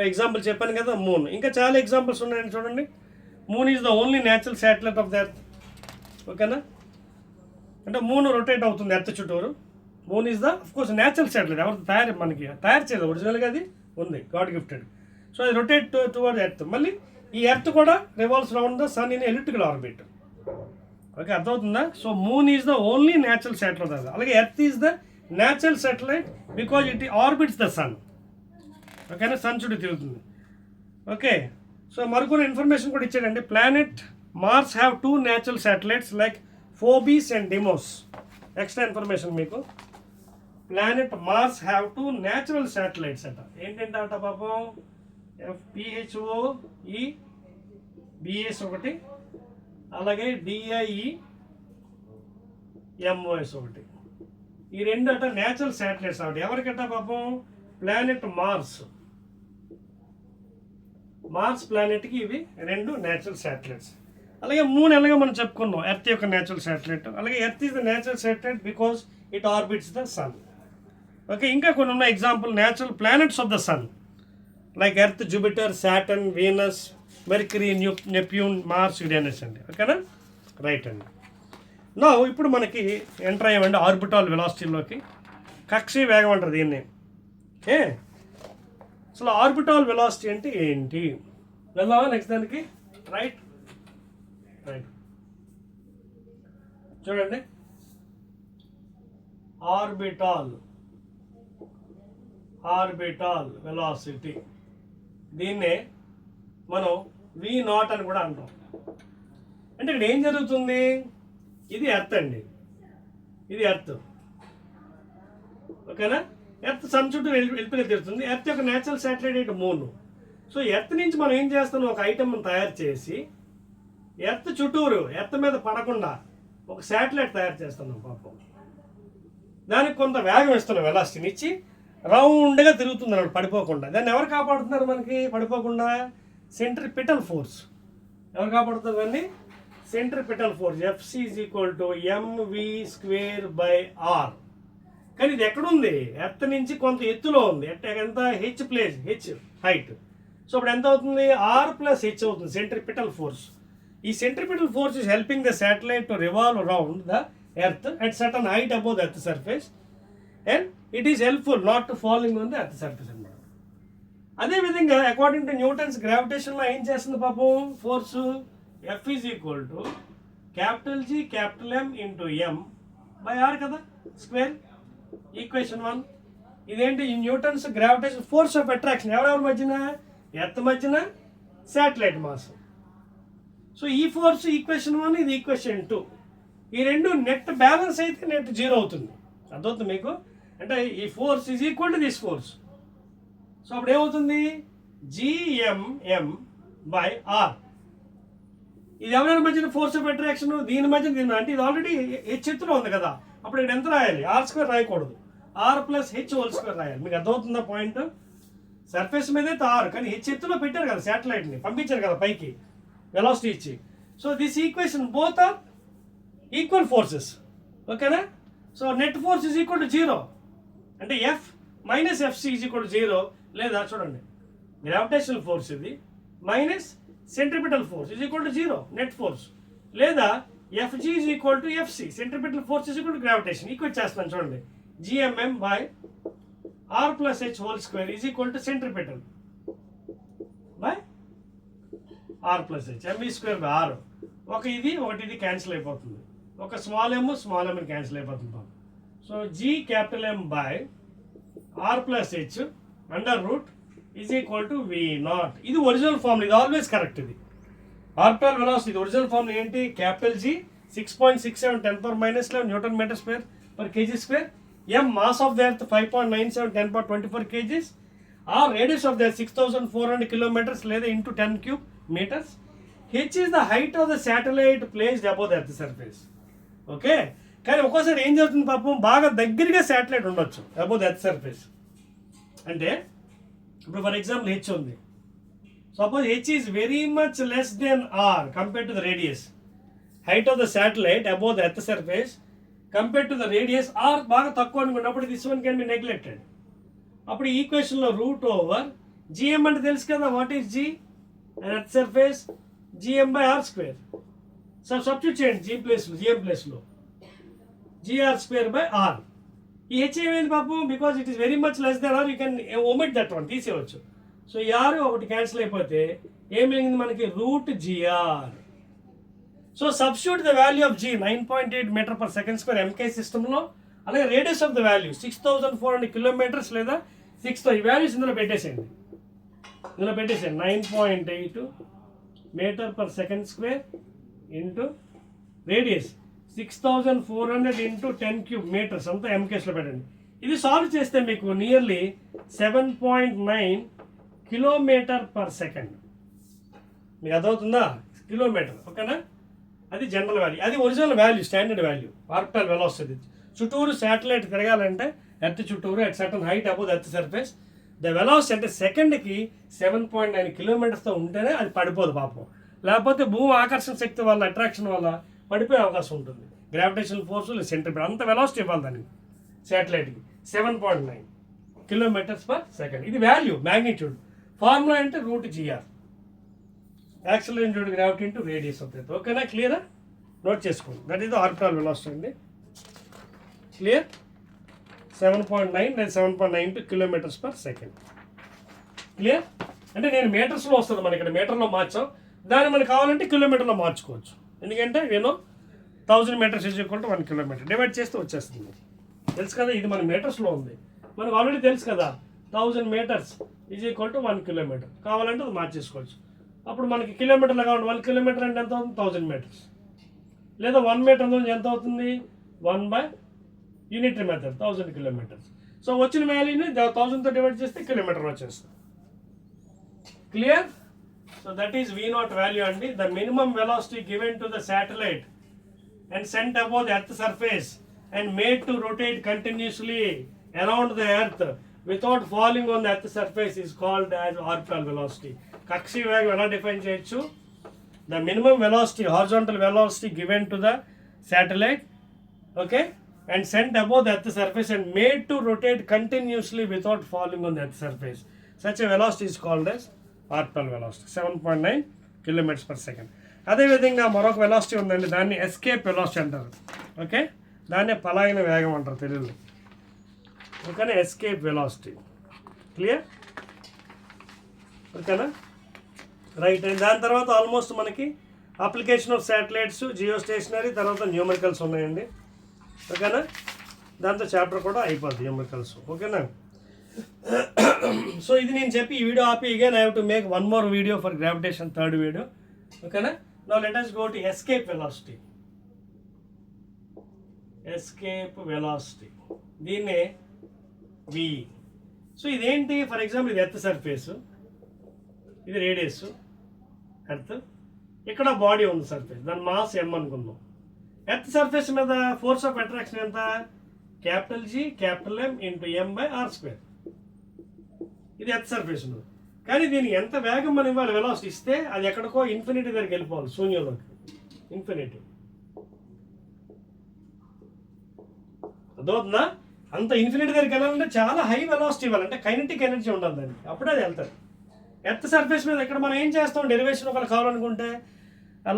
ఎగ్జాంపుల్ చెప్పాను కదా, మూన్. ఇంకా చాలా ఎగ్జాంపుల్స్ ఉన్నాయండి చూడండి. Moon is the only natural satellite of the earth. ఓకేనా? అంటే మూన్ రొటేట్ అవుతుంది ఎర్త్ చుట్టూరు. Moon is the of course natural satellite. ఎవరు తయారు చేయలేదు, ఒరిజినల్గా అది ఉంది, గాడ్ గిఫ్టెడ్. సో అది రొటేట్ టువర్డ్ ఎర్త్. మళ్ళీ ఈ ఎర్త్ కూడా revolves around the sun in elliptical orbit. Okay, అర్థమవుతుందా? So moon is the only natural satellite. అలాగే earth is the natural satellite because it orbits the sun. ఓకేనా? సన్ చుట్టూ తిరుగుతుంది. ఓకే, సో మరికొన్ని ఇన్ఫర్మేషన్ కూడా ఇచ్చాడండి. Planet Mars have 2 natural satellites like Phobos and Deimos. Extra information మీకు. Planet Mars have 2 natural satellites అట. ఏంటంటే పాపం FPHOE BS ఒకటి, అలాగే DIEMOS ఒకటి. ఈ రెండు అట న్యాచురల్ శాటిలైట్స్ ఒకటి. ఎవరికట పాపం? ప్లానెట్ మార్స్ ప్లానెట్కి ఇవి రెండు న్యాచురల్ శాటిలైట్స్. అలాగే మూన్ ఎలాగో మనం చెప్పుకున్నాం, ఎర్త్ యొక్క న్యాచురల్ శాటిలైట్. అలాగే earth is the natural satellite because it orbits the sun. Okay, ఇంకా కొన్ని ఉన్నాయి example natural planets of the sun like earth, Jupiter, Saturn, Venus, Mercury, Neptune, Mars, Uranus అండి. ఓకేనా? రైట్ అండి. నా ఇప్పుడు మనకి ఎంటర్ అయ్యామండి ఆర్బిటాల్ వెలాసిటీలోకి. కక్షి వేగం అంటారు దీన్ని. ఓకే, అసలు ఆర్బిటాల్ వెలాసిటీ అంటే ఏంటి? వెళ్దామా నెక్స్ట్ దానికి? రైట్ చూడండి, ఆర్బిటాల్ వెలాసిటీ, దీన్నే మనం V0 అని కూడా అంటాం. అంటే ఇక్కడ ఏం జరుగుతుంది? ఇది ఎర్త్ అండి, ఇది ఎర్త్. ఓకేనా? ఎర్త్ సన్ చుట్టూ వెళ్ళిపోయి తిరుగుతుంది. ఎర్త్ యొక్క న్యాచురల్ శాటిలైట్ ఏంటి? మూన్. సో ఎర్త్ నుంచి మనం ఏం చేస్తున్నాం? ఒక ఐటమ్ తయారు చేసి ఎర్త్ చుట్టూరు, ఎర్త్ మీద పడకుండా ఒక శాటిలైట్ తయారు చేస్తున్నాం పాపం. దానికి కొంత వేగం ఇస్తున్నాం, వెలాసిటీని ఇచ్చి రౌండ్గా తిరుగుతుంది అన్నమాట, పడిపోకుండా. దాన్ని ఎవరు కాపాడుతున్నారు మనకి పడిపోకుండా? Centripetal force. ఎవరు కాపాడుతున్నారు దాన్ని? Centripetal force. FC = mv²/r. కానీ ఇది ఎక్కడుంది? ఎర్త్ నుంచి కొంత ఎత్తులో ఉంది. ఎంత? h height. సో అప్పుడు ఎంత అవుతుంది? R + h అవుతుంది సెంట్రిపిటల్ ఫోర్స్. ఈ centripetal force is helping the satellite to revolve around the earth at certain height above the earth surface and it is helpful not to following on the earth surface అన్నమాట. అదేవిధంగా అకార్డింగ్ టు న్యూటన్స్ గ్రావిటేషన్లో ఏం చేస్తుంది పాపం? Force F = G M × R కదా, స్క్వేర్. ఈక్వేషన్ 1. ఇదేంటి? Newton's gravitation force of attraction ఎవరెవరి మధ్యన? ఎర్త్ మధ్యన, శాటిలైట్ మాస్. సో ఈ ఫోర్స్ ఈక్వేషన్ 1, ఇది ఈక్వేషన్ 2. ఈ రెండు నెట్ బ్యాలెన్స్ అయితే నెట్ 0 అవుతుంది. అర్థమవుతుంది మీకు? అంటే ఈ force is equal to this force. So అప్పుడు ఏమవుతుంది? GMM/R. ఇది ఎవరి మధ్యన ఫోర్స్ ఆఫ్ అట్రాక్షన్? దీని మధ్యన దీని, అంటే ఇది ఆల్రెడీ హెచ్ ఎత్తులో ఉంది కదా, అప్పుడు ఇక్కడ ఎంత రాయాలి? R² రాయకూడదు, R + h² రాయాలి. మీకు అర్థమవుతుందా పాయింట్? సర్ఫేస్ మీద అయితే R, కానీ హెచ్ ఎత్తులో పెట్టారు కదా శాటిలైట్ని, పంపించారు కదా పైకి వెలాసిటీ ఇచ్చి. So this equation both are equal forces. ఓకేనా? So net force is equal to 0. అంటే F - FC = 0. లేదా చూడండి, గ్రావిటేషనల్ ఫోర్స్ ఇది minus centripetal force is equal to 0 net force. లేదా FG = FC, centripetal force = gravitation. Equate చేస్తాను చూడండి, GMM/R + h² = centripetal by R + h, mv²/r. ఒక ఇది క్యాన్సిల్ అయిపోతుంది, ఒక స్మాల్ m క్యాన్సిల్ అయిపోతుంది. So GM/R + h √ V0. ఇది ఒరిజినల్ ఫార్మ్, ఇది ఆల్వేస్ కరెక్ట్. ఇది ఆర్బిటాల్ వెలాసిటీ, ఇది ఒరిజినల్ ఫార్మ్ ఏంటి? G 6.67 10⁻11 newton metre square per kg². M mass of the earth 5.97 10⁻24 kgs. R radius of the 6400 kilometres లేదా × 10³ meters. H is the height of the satellite placed above the earth surface. Okay, కానీ ఒక్కోసారి ఏం జరుగుతుంది పాపం? బాగా దగ్గరగా శాటిలైట్ ఉండొచ్చు అబౌవ్ ద ఎర్త్ సర్ఫేస్. అంటే ఇప్పుడు ఫర్ ఎగ్జాంపుల్ H ఉంది. Suppose H is very much less than R compared to the radius. Height of the satellite above the earth surface compared to the radius R బాగా తక్కువ అనుకున్నప్పుడు this one can be neglected. అప్పుడు ఈక్వేషన్లో √GM అంటే తెలుసు కదా, what is G? Earth surface GM/R². So substitute చేయండి GM ప్లేస్లో GR²/R. ఈ హెచ్ ఏమైంది పాపం? Because it is very much less than are, you can omit that one, తీసేయవచ్చు. సో ఈ ఆర్ ఒకటి క్యాన్సిల్ అయిపోతే ఏం మిగిలింది మనకి? √GR. So substitute the value of G 9.8 m/s² MK సిస్టంలో. అలాగే radius of the value 6400 kilometres లేదా 6తో ఈ వాల్యూస్ ఇందులో పెట్టేసేయండి. 9.8 m/s² ఇంటూ రేడియస్ 6400 × 10³ meters అంతా MKస్లో పెట్టండి. ఇది సాల్వ్ చేస్తే మీకు నియర్లీ 7.9 km/s. మీకు అర్థమవుతుందా? కిలోమీటర్. ఓకేనా? అది జనరల్ వాల్యూ, అది original value, standard value orbital velocity. చుట్టూరు శాటిలైట్ తిరగాలంటే ఎర్త్ చుట్టూరు at certain height above the earth surface the velocity అంటే సెకండ్కి 7.9 కిలోమీటర్స్తో ఉంటేనే అది పడిపోదు పాపం. లేకపోతే భూమి ఆకర్షణ శక్తి వల్ల అట్రాక్షన్ వల్ల పడిపోయే అవకాశం ఉంటుంది. గ్రావిటేషనల్ ఫోర్స్ సెంట్రిపిటల్ అంత వెలాసిటీ ఇవ్వాలి దానికి శాటిలైట్కి 7.9 కిలోమీటర్స్ పర్ సెకండ్. ఇది వాల్యూ మ్యాగ్నిట్యూడ్. ఫార్ములా అంటే √GR accelerated gravity into radius of earth. ఓకేనా, క్లియరా? నోట్ చేసుకోండి. That is the orbital velocity అండి. క్లియర్? 7.9 లేదా 7.92 కిలోమీటర్స్ పర్ సెకండ్. క్లియర్? అంటే నేను మీటర్స్లో వస్తుంది, మన ఇక్కడ మీటర్లో మార్చాం, దాన్ని మనకు కావాలంటే కిలోమీటర్లో మార్చుకోవచ్చు. ఎందుకంటే నేను 1000 metres is equal to 1 kilometre divide చేస్తే వచ్చేస్తుంది. తెలుసు కదా, ఇది మన మీటర్స్లో ఉంది, మనకు ఆల్రెడీ తెలుసు కదా 1000 metres is equal to 1 kilometre. కావాలంటే అది మార్చేసుకోవచ్చు. అప్పుడు మనకి కిలోమీటర్లో కావాలి, 1 కిలోమీటర్ అంటే ఎంత అవుతుంది? 1000 మీటర్స్. లేదా 1 మీటర్ ఎంత అవుతుంది? 1 యూనిటరీ మెథడ్ 1000 కిలోమీటర్స్. సో వచ్చిన వాల్యూని 1000తో డివైడ్ చేస్తే కిలోమీటర్ వచ్చేస్తుంది. Clear? So that is V0 value అండి. The minimum velocity given to the satellite and sent above the earth surface and made to rotate continuously around the earth without falling on the earth surface is called as orbital velocity. కక్షి వేగం ఎలా డిఫైన్ చేయొచ్చు? The minimum velocity, horizontal velocity given to the satellite, okay, and sent above the earth surface and made to rotate continuously without falling on the earth surface. Such a velocity is called as orbital velocity, 7.9 kilometers per second. అదేవిధంగా మరొక వెలాసిటీ ఉందండి, దాన్ని ఎస్కేప్ వెలాసిటీ అంటారు. ఓకే, దాన్నే పలాయన వేగం అంటారు తెలుగులో. ఓకేనా, ఎస్కేప్ వెలాసిటీ. క్లియర్? ఓకేనా, రైట్. దాని తర్వాత ఆల్మోస్ట్ మనకి application of satellites, geo stationary, తర్వాత న్యూమరికల్స్ ఉన్నాయండి. ఓకేనా, దాంతో చాప్టర్ కూడా అయిపోద్ది న్యూమరికల్స్. ఓకేనా, సో ఇది నేను చెప్పి ఈ వీడియో ఆపి again I have to make one more video for gravitation, third video. ఓకేనా, now let us go to escape velocity. Escape velocity దీన్నే V. సో ఇదేంటి? ఫర్ ఎగ్జాంపుల్ ఇది ఎర్త్ సర్ఫేస్, ఇది రేడియస్ ఎర్త్, ఇక్కడ బాడీ ఉంది సర్ఫేస్, దాని మాస్ M అనుకుందాం. ఎర్త్ సర్ఫేస్ మీద ఫోర్స్ ఆఫ్ అట్రాక్షన్ ఎంత? G M into M/r². ఇది ఎర్త్ సర్ఫేస్ ఉంది. కానీ దీనికి ఎంత వేగం మనం ఇవ్వాలి? వెలాసిటీ ఇస్తే అది ఎక్కడికో ఇన్ఫినిటీ దగ్గరికి వెళ్ళిపోవాలి, శూన్యంలోకి. ఇన్ఫినిటీ అదవుతుందా? అంత ఇన్ఫినిటీ దగ్గరికి వెళ్ళాలంటే చాలా హై వెలాసిటీ ఇవ్వాలి, అంటే కైనెటిక్ ఎనర్జీ ఉండాలి దానికి, అప్పుడే అది వెళ్తుంది. ఎర్త్ సర్ఫేస్ మీద ఇక్కడ మనం ఏం చేస్తాం? డెరివేషన్ ఒకరు కావాలనుకుంటే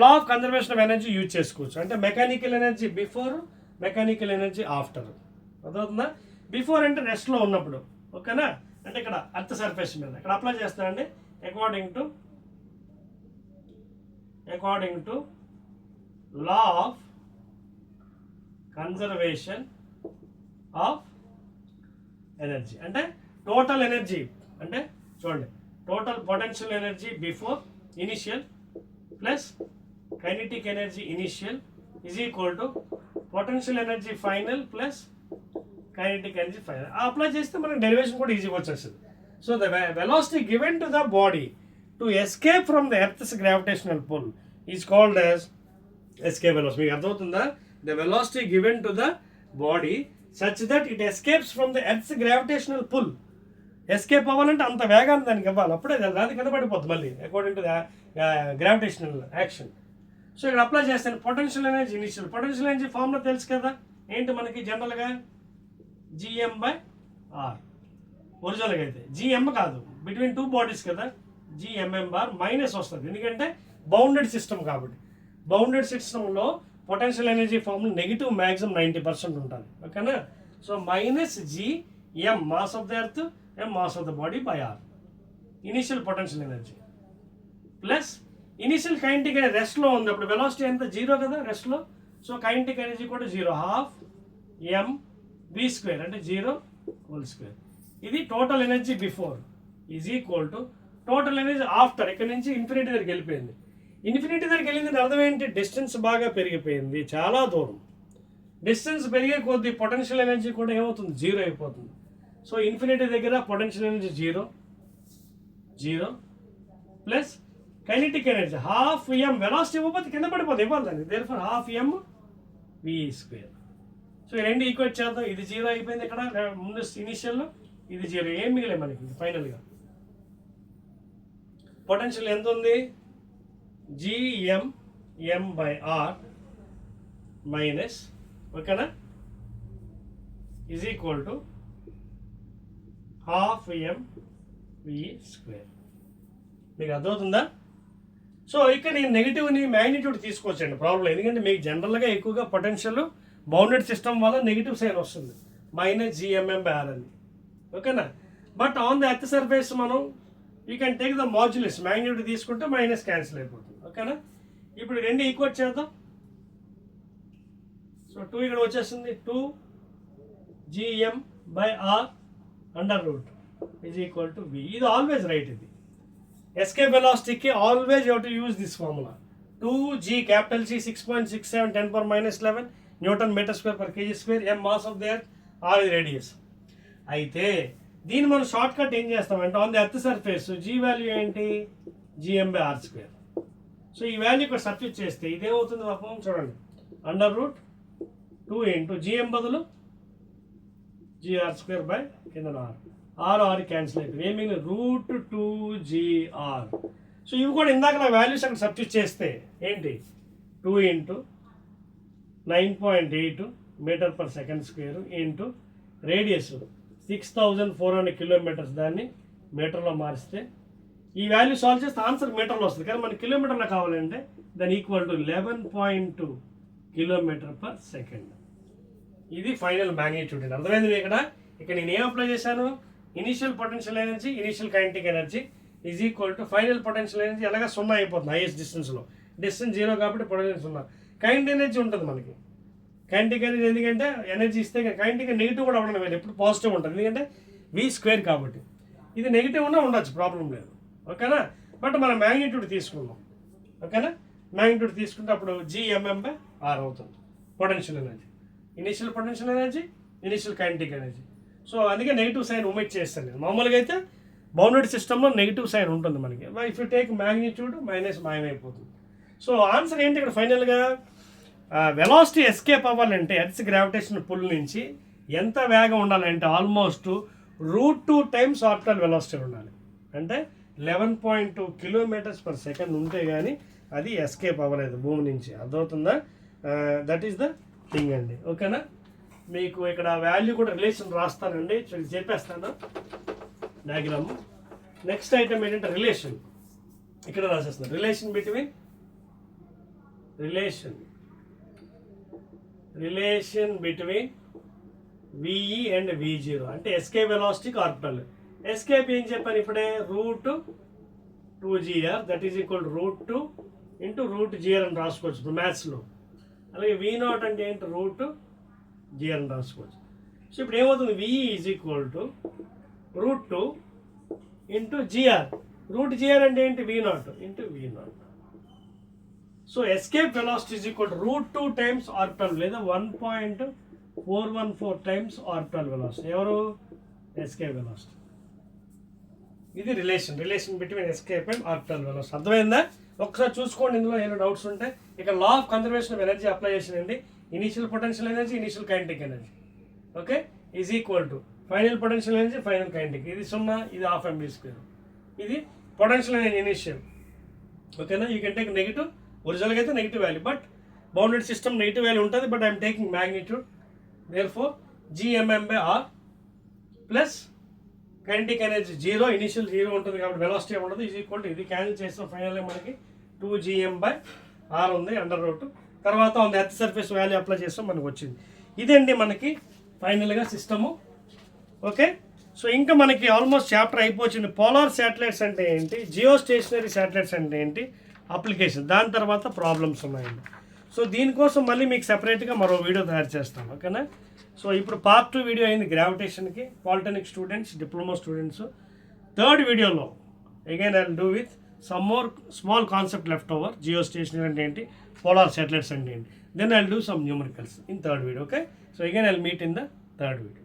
law of conservation of energy use చేసుకోవచ్చు. అంటే mechanical energy before, mechanical energy after. అదవుతుందా? బిఫోర్ అంటే రెస్ట్లో ఉన్నప్పుడు, ఓకేనా, అంటే ఇక్కడ ఎర్త్ సర్ఫేస్ మీద ఇక్కడ అప్లై చేస్తానండి. According to law of conservation of energy, అంటే టోటల్ ఎనర్జీ, అంటే చూడండి, total potential energy before initial plus kinetic energy initial is equal to potential energy final plus kinetic energy final. Apply చేస్తే మనకి డెరివేషన్ కూడా ఈజీగా వచ్చేస్తుంది. So the velocity given to the body to escape from the earth's gravitational pull is called as escape velocity. మీకు అర్థమవుతుందా? The velocity given to the body such that it escapes from the earth's gravitational pull. Escape అవ్వాలంటే అంత వేగాన్ని దానికి ఇవ్వాలి, అప్పుడే అది కింద పడిపోతుంది మళ్ళీ according to the gravitational action. So ఇక్కడ అప్లై చేస్తాను potential energy initial. Potential energy formula తెలుసు కదా, ఏంటి మనకి జనరల్గా? GM/R. ఒరిజినల్గా అయితే GM కాదు, బిట్వీన్ టూ బాడీస్ కదా, GMM/R మైనస్ వస్తుంది, ఎందుకంటే బౌండెడ్ సిస్టమ్ కాబట్టి. బౌండెడ్ సిస్టంలో potential energy formula negative maximum 90% ఉంటుంది. ఓకేనా, so minus GM mass of the earth, M mass of the body by R initial potential energy plus initial kinetic energy రెస్ట్లో ఉంది, అప్పుడు వెలాసిటీ ఎంత? 0 కదా రెస్ట్లో. సో కైనెటిక్ ఎనర్జీ కూడా 0, ½ mv² అంటే 0 హోల్ స్క్వేర్. ఇది total energy before is equal to total energy after. ఇక్కడ నుంచి ఇన్ఫినిటీ దగ్గరికి వెళ్ళిపోయింది. ఇన్ఫినిటీ దగ్గరికి వెళ్ళింది అర్థం ఏంటి? డిస్టెన్స్ బాగా పెరిగిపోయింది, చాలా దూరం. డిస్టెన్స్ పెరిగే కొద్దీ పొటెన్షియల్ ఎనర్జీ కూడా ఏమవుతుంది? 0 అయిపోతుంది. సో ఇన్ఫినిటీ దగ్గర potential energy 0 plus kinetic energy half M, velocity ఇవ్వకపోతే కింద పడిపోతుంది, ఇవ్వాలి దానికి, therefore half M V square. So ఈ రెండు ఈక్వేట్ చేద్దాం. ఇది 0 అయిపోయింది ఇక్కడ ముందు ఇనిషియల్లో, ఇది 0. ఏం మిగిలే మనకి ఫైనల్గా పొటెన్షియల్ ఎంత ఉంది? GM/R మైనస్, ఓకేనా, is equal to half M V square. మీకు అర్థమవుతుందా? సో ఇక్కడ నేను నెగిటివ్ని మ్యాగ్నిట్యూడ్ తీసుకోవచ్చండి, ప్రాబ్లం. ఎందుకంటే మీకు జనరల్గా ఎక్కువగా పొటెన్షియల్ బౌండెడ్ సిస్టమ్ వల్ల నెగిటివ్ సైన్ వస్తుంది, -GMM/R అని, ఓకేనా. But on the earth surface మనం you can take the modulus, magnitude తీసుకుంటే మైనస్ క్యాన్సిల్ అయిపోతుంది, ఓకేనా. ఇప్పుడు రెండు ఈక్వల్ చేద్దాం. సో 2 ఇక్కడ వచ్చేస్తుంది, 2GM/R √, is equal to V. ఇది ఆల్వేస్ రైట్. ఇది ఎస్కేప్ వెలాసిటీకి always you have to use this formula. 2G, capital G 6.67 10⁻11 newton metre square per KG square, M mass of the earth, R radius. అయితే దీన్ని మనం షార్ట్ కట్ ఏం చేస్తామంటే on the earth surface G value ఏంటి? GM/R². సో ఈ వాల్యూ ఇక్కడ సబ్స్టిట్యూట్ చేస్తే ఇదేమవుతుంది పాపం చూడండి, √2 ఇంటూ GM బదులు GR² కింద R క్యాన్సిల్ అయిపోయింది, ఏమి √2GR. సో ఇవి కూడా ఇందాక నా వాల్యూస్ అక్కడ సబ్స్టిట్యూట్ చేస్తే ఏంటి, 2 into 9.8 metre per second square into radius 6400 kilometres, దాన్ని మీటర్లో మారిస్తే ఈ వాల్యూ సాల్వ్ చేస్తే ఆన్సర్ మీటర్లో వస్తుంది, కానీ మనకి కిలోమీటర్లో కావాలంటే దాని equal to 11.2 kilometre per second. ఇది ఫైనల్ మ్యాగ్నిట్యూడ్ అండి. అర్థమైంది ఇక్కడ? ఇక్కడ నేను ఏం అప్లై చేశాను? Initial potential energy, initial kinetic energy is equal to final potential energy. ఎలాగా 0 అయిపోతుంది హైయెస్ట్ డిస్టెన్స్లో, డిస్టెన్స్ 0 కాబట్టి పొటెన్షియల్ 0. కైనెటిక్ ఎనర్జీ ఉంటుంది మనకి. కైనెటిక్ ఎనర్జీ ఎందుకంటే ఎనర్జీ ఇస్తే కైనెటిక్ నెగిటివ్ కూడా అవ్వడం లేదు, ఎప్పుడు పాజిటివ్ ఉంటుంది, ఎందుకంటే V² కాబట్టి. ఇది నెగిటివ్ ఉన్నా ఉండొచ్చు, ప్రాబ్లం లేదు, ఓకేనా. బట్ మనం మ్యాగ్నిట్యూడ్ తీసుకున్నాం, ఓకేనా. మ్యాగ్నిట్యూడ్ తీసుకుంటే అప్పుడు GMM/R అవుతుంది potential energy, initial potential energy, initial kinetic energy. So అందుకే నెగిటివ్ సైన్ ఒమిట్ చేస్తాను నేను. మామూలుగా అయితే బౌండెడ్ సిస్టంలో నెగిటివ్ సైన్ ఉంటుంది మనకి. If you take magnitude minus మాయమైపోతుంది. సో ఆన్సర్ ఏంటి ఇక్కడ ఫైనల్గా? వెలాసిటీ ఎస్కేప్ అవ్వాలంటే ఎర్త్ గ్రావిటేషన్ పుల్ నుంచి ఎంత వేగం ఉండాలంటే ఆల్మోస్ట్ √2 టైమ్స్ ఆర్బిటల్ వెలాసిటీ ఉండాలి. అంటే 11.2 కిలోమీటర్స్ పర్ సెకండ్ ఉంటే కానీ అది ఎస్కేప్ అవ్వలేదు భూమి నుంచి. అర్థమవుతుందా? దట్ ఈస్ ద థింగ్ అండి, ఓకేనా. మీకు ఇక్కడ వాల్యూ కూడా రిలేషన్ రాస్తానండి, చెప్పేస్తాను డయాగ్రామ్. నెక్స్ట్ ఐటమ్ ఏంటంటే రిలేషన్. ఇక్కడ రాసేస్తాను, relation between VE and V0 అంటే ఎస్కేప్ వెలాసిటీకి ఆర్బిటల్. ఎస్కేప్ ఏం చెప్పాను ఇప్పుడే, √2GR, that is equal √2 into √GR అని రాసుకోవచ్చు ఇప్పుడు మ్యాథ్స్లో. అలాగే V0 అంటే ఏంటి, √2GR అని రాసుకోవచ్చు. సో ఇప్పుడు ఏమవుతుంది, VE is equal to √2 into GR. √GR అంటే ఏంటి, V0 into V0. So escape velocity is equal to √2 times orbital లేదా 1.414 టైమ్స్ ఆర్బిటల్ వెలాసిటీ. ఎవరు? Escape velocity. ఇది relation between escape and orbital velocity. అర్థమైందా? ఒకసారి చూసుకోండి, ఇందులో ఏమైనా డౌట్స్ ఉంటే. ఇక law of conservation of energy apply చేసినండి. Initial potential energy, initial kinetic energy, okay, is equal to final potential energy, final kinetic. ఇది 0, ఇది ½ mv². ఇది పొటెన్షియల్ ఎనర్జీ ఇనిషియల్, ఓకేనా. యూ కెన్ టేక్ నెగిటివ్, ఒరిజినల్గా అయితే negative value, but bounded system negative value ఉంటుంది, but I'm taking magnitude. Therefore GMM/R plus kinetic energy 0, initial 0 ఉంటుంది కాబట్టి వెలాసిటీ ఉండదు, ఈజ్ ఈక్వల్ టు ఇది క్యాన్సిల్ చేస్తాం. ఫైనల్గా మనకి 2GM/R ఉంది √2. తర్వాత on the earth surface value apply చేస్తాం, మనకు వచ్చింది. ఇదండి మనకి ఫైనల్గా సిస్టము, ఓకే. సో ఇంకా మనకి ఆల్మోస్ట్ చాప్టర్ అయిపోయింది. పోలార్ శాటిలైట్స్ అంటే ఏంటి, జియో స్టేషనరీ శాటిలైట్స్ అంటే ఏంటి, అప్లికేషన్, దాని తర్వాత ప్రాబ్లమ్స్ ఉన్నాయండి. సో దీనికోసం మళ్ళీ మీకు సెపరేట్గా మరో వీడియో తయారు చేస్తాను, ఓకేనా. సో ఇప్పుడు పార్ట్ 2 వీడియో అయింది గ్రావిటేషన్కి, polytechnic students, diploma students. Third వీడియోలో again I will do with some more small concept left over. Geostationary అంటే ఏంటి, పోలార్ శాటిలైట్స్ అంటే ఏంటి, then I will do some numericals in third video, okay. So again I will meet in the third video.